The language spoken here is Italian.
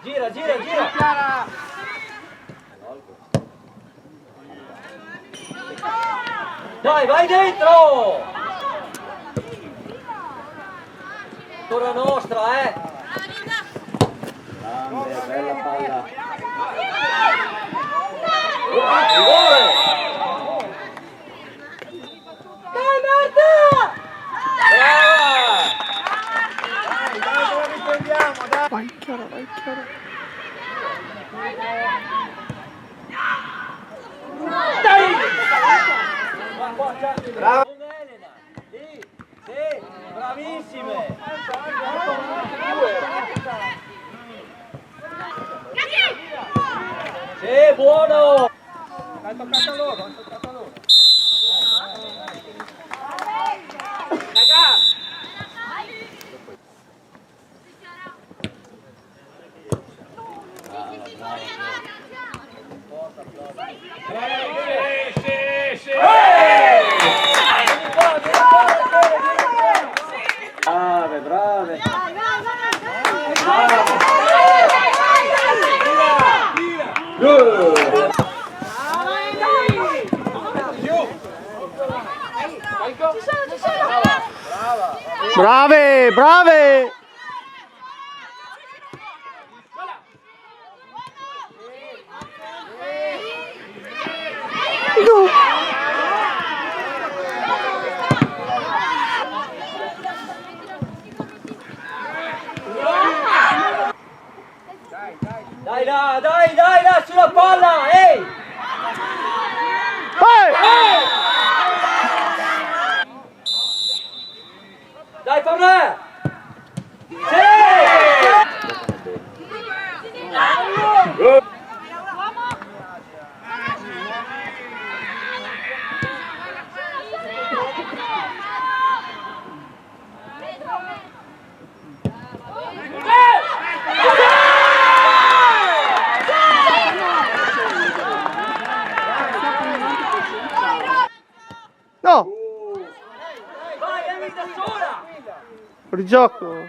Gira, gira, gira! Dai, vai dentro! Ancora nostra, Grande, bella palla! Rigore! Dai, Marta! Brava! Dai, lo riprendiamo, dai! Vai chiaro, vai chiaro. Dai! Bravo! Con Elena! Lì! Sì! Bravissime! Sì, buono! Hai toccato loro, hai toccato loro! Brave, brave! Brave, brave! No. Dai là, sulla palla, ehi! Dai, Fornè! Sì! No! Vai, Emi, da sola! Fuori gioco!